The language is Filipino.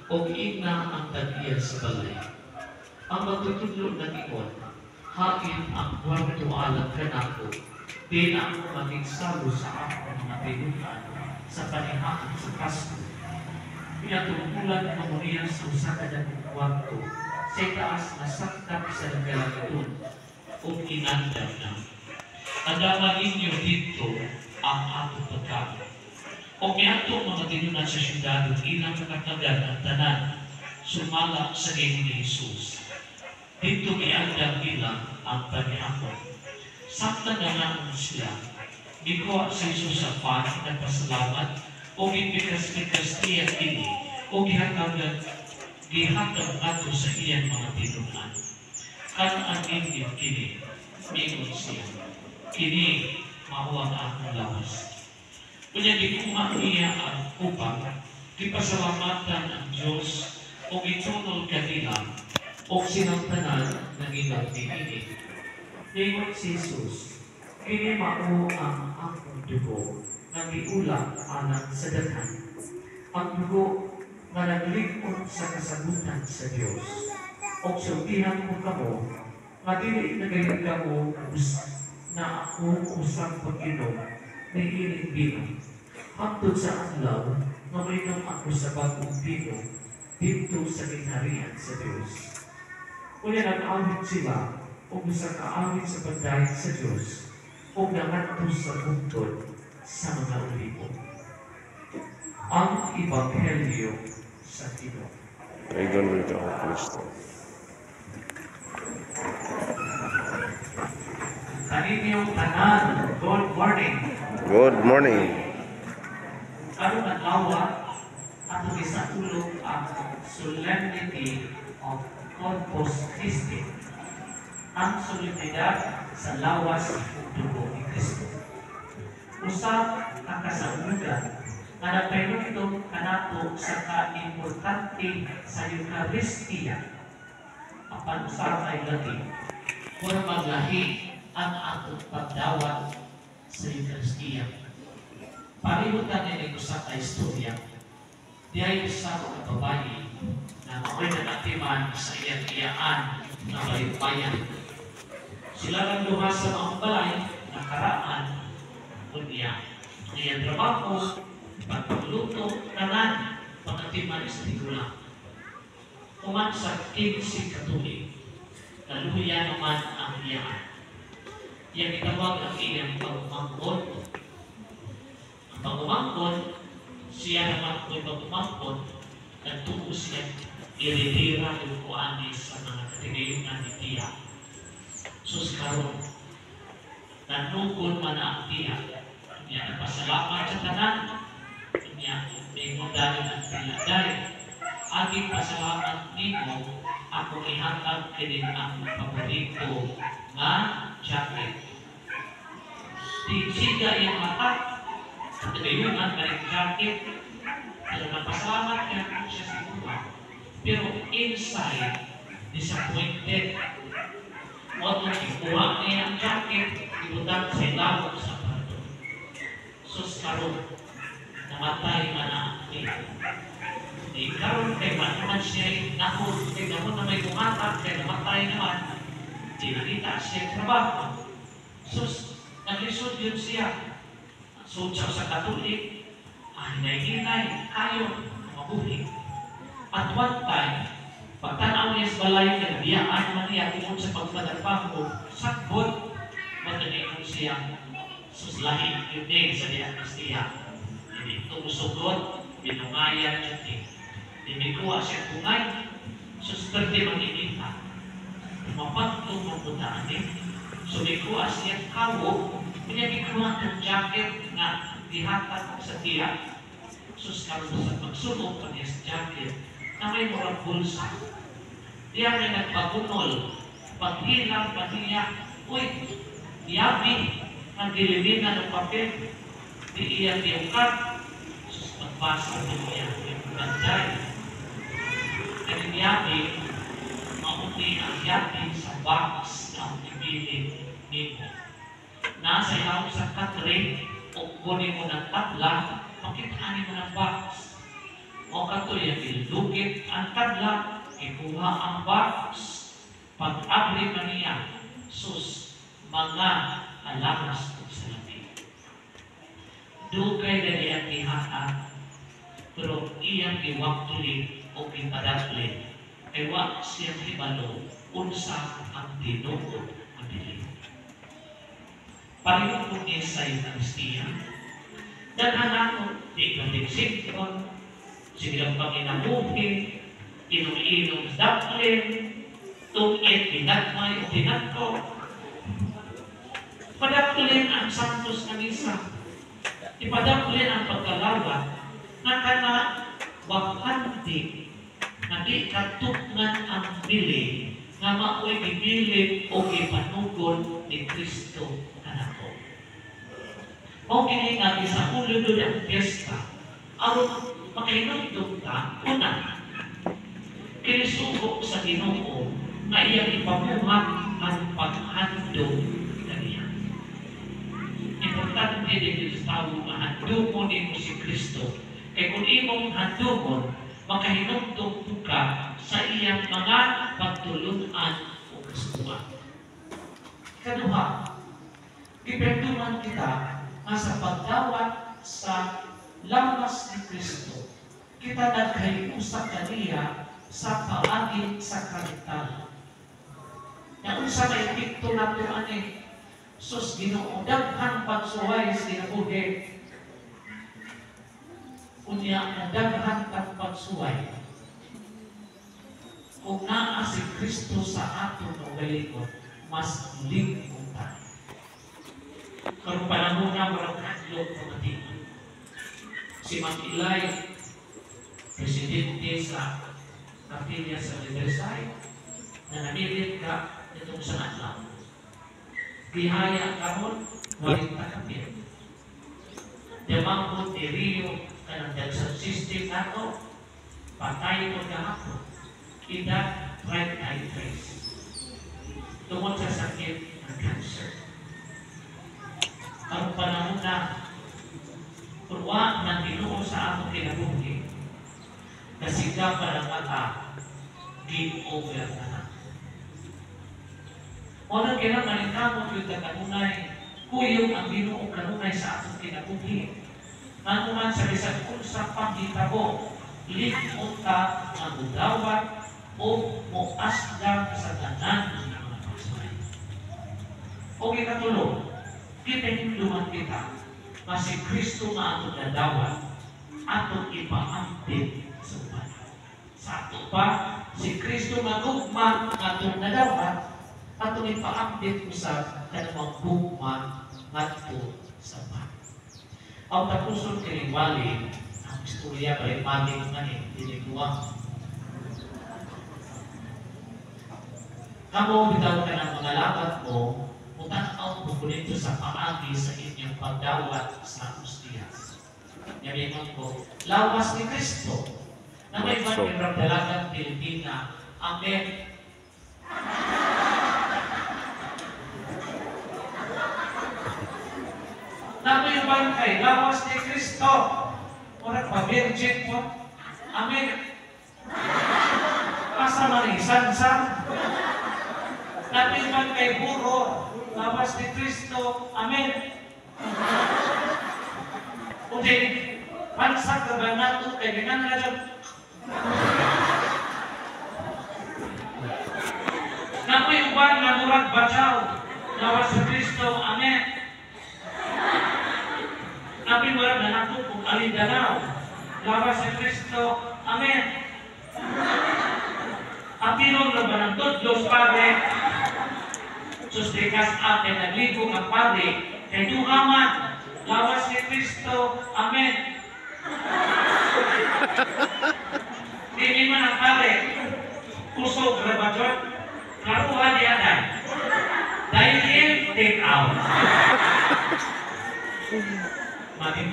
o ina ang tag-iya sa balay. Ang magtutudlo ng ingon, hain ang kwarto alang kanako, di na ako magigsalo sa akong mga tinukan sa panihaan sa Pasko. Pinatungkulan ng Maria sa usa ka dakong kwarto sa itaas na saktak sa nagalagon o inandam na. Adaman ninyo dito ang atong pagkaon. O miato mga tinunan sa syudad at ilang nakatagan ang tanan, sumala sa ngayon ni Jesus. Dito miandam ilang ang panihakon. Sakta na naman sila, bikuha si Jesus sa pan, nagpasalamat, o gipikas-pikas niya ini, o gihatag ato sa iyan mga tinunan. Kanaan inyo kini, mingon siya, kini mahuwag akong lawas. Kunya gikuha niya ang upang gipasalamatan ang Diyos o gitunol kanila o sinamtanan ng ilang tinini. Ningon si Jesus, kini mao ang akong dugo na giulang alang sa daghan. Ang dugo nga naglingkod sa kasagutan sa Diyos. O sultihan ko kamo, nga dili nagaling kamo na ako usang pag-inom may iling bino. Hangtod sa adlaw, mamainom ako sa bagong bino dito sa kinharian sa Diyos. Kaya nag-awit sila o sa kaawit sa pagdahil sa Diyos o nangato sa bugtod sa mga olibo. Ang Ebanghelyo sa Ginoo. Pagano'n ka o Kristo. Kaninyong tanan, good morning. Good morning. Karong adlaw ato gisaulog ang Solemnity of Corpus Christi, ang solemnidad sa lawas ug dugo ni Kristo. Usa ka kasaulugan nga nagpahinungtong kanato sa ka-importante sa Eucharistia. Apan usa kay Latin, kung maglahi ang atong pagdawat sa Eucharistia. Palimutan nila usa ka istorya. Diay usa ka babae na mao'y nagatiman sa iyang-iyaan na bayan. Sila lang duha sa mga balay na karaan unya. Ang iyang trabaho, pagpagluto, tanan, pagatiman sa tigulang. Kuman sa 15 katuig, naluya naman ang iyaan. Yang itawag ang iyang pagmangkot. Ang pagmangkot, siya naman ko'y pagmangkot, nagtuko siya iridira yung kuanis sa mga katinayunan ni Tiya. Sus karon, nanukon man ang Tiya, niya nagpasalamat sa tanan, niya may mundanin ang tiladay. Aking pasalamat nito, ako ihatag kinin ang paborito nga jacket. Siga yung mata, ngayon ang balik jacket, pero napasalamat niya siya siguro. Pero inside, disappointed. O nung ikuha niya ang jacket, ibutang sa ilawag sa parto. Sus karon, namatay man ang niya. Di karon kay naman siya nahod, kay naman na may bumatag, kay namatay naman. Di nakita siya trabaho. Sus, naglisod yun siya. Sudyaw sa Katolik, hinay-hinay, kayo, mabuhi. At one time, pagtanaw niya sa balay, nagdiyaan man niya tungkol sa pagpatrabaho, sakbot, magdanigon siya, suslahin yun din sa diagnostiya. Hindi tumusugod, binungayan yun din. Dimikuha siya kungay, susperde mag-inita. Mapagtong mabutaan din. Sumikuha siya kawo, pinagikuha ng jacket na dihatag sa tiyak. Sus karon sa pagsulong pa niya sa jacket na may murang bulsa. Diya may nagpagunol, paghilang pa niya, uy, diyabi, nagdiliminan ng papel, di iya tiyukat. Sus pagbasa pa niya, yung banday. Kaya diyabi, maunti ang yabi sa box na ibili nito. Nasa ilaw sa katre, o kunin mo ng tabla, makitaan mo ng box. O ato yung ilugit ang tadla, ikuha ang box, pag-abri man niya, sus, mga alamas o salamin. Dugay na niya tihaan, pero iyang iwaktuli o ipadakli, ay wak siyang ibalo, unsa ang tinuod ang dilim. Pareho po niya sa Eucharistia, daghan ako, di ikaw silang panginabuhi, inom-inom daplin, tungit, pinagmay o pinagko. Padaplin ang santos na misa. Ipadaplin ang pagkalawat na kana wakandi na di katugnan ang bili nga mao'y gibilin o gipanugon ni Kristo kanako. O kini nga sa ulo ang piyesta, aron makahinumdum ka, una, kinisugo sa Ginoo na iyang ipamuhat ang paghandog kaniya. Importante din sa tao na handugon mo si Kristo. Kaya kung imong handugon, makahinumdum ka sa iyang mga pagtulunan o kasuhan. Kaduha, iperduman kita nga sa pagdawat sa lawas ni Kristo, kita nagkahiusa kaniya sa paagi sakramental. Na unsa may epekto nato ani, sus Ginoo daghan pagsuway sa kinabuhi. Unya ang daghan kang pagsuway. Kung naa si Kristo sa aton o galikod, mas lingkod ta. Karong panahon na walang hadlok pamating. Si Mang Ilay, presidente sa Kapilya sa Riverside, na namilit ka itong sa adlaw. Bihaya karon, walit na kapil. Demangkot ni Rio, kanang dagsang system nato, patay ko kahapon, ida right eye trace. Tungkol sa sakit ng cancer. Ang panahon na purwa ng Ginoo sa atong kinabuhi, nasiga pa ng mata, give over na na. Unang kinamalinkamot yung kakanunay, kuyong ang Ginoo kanunay sa atong kinabuhi. Nanuman sa bisag unsa panghitabo, likod ka ang udawat o muasdag sa tanan ng mga pagsay. O ikatulong, kinahingluman kita na si Kristo na atong nadawat atong ipaambit sa uban. Sa ato pa, si Kristo magugma atong nadawat atong ipaambit usab kanang gugma ngadto sa uban. Ang tapuson kiniwali ang istorya kay paging ani diniguwa. Kamo bitaw ka ng mga labat mo, mutanaw mo dito sa paagi sa inyong pagdawat sa Hostiyas. Yabihan ko, lawas ni Kristo na may pagkakadalagang Pilipina. Amen. Nato yung bangkay, lawas ni Kristo. Murag pa-virgin po. Amen. Asa man isan-san. Nato yung bangkay, buro. Lawas ni Kristo. Amen. Kundi, pansak ka ba nato kay ganang radyo? Nato yung bang na murag bacaw. Lawas ni Kristo. Amen. Nabi murag na nato kung alindanaw. Lawas ni Kristo. Amen. Apinon na ba ng tudlos, Padre? Sustikas ate nagligo ang Padre. Kay duhaman. Lawas ni Kristo. Amen. Dili man ang Padre. Kusog rabadyon. Karuhan di aday. Dahil in, take out. Matin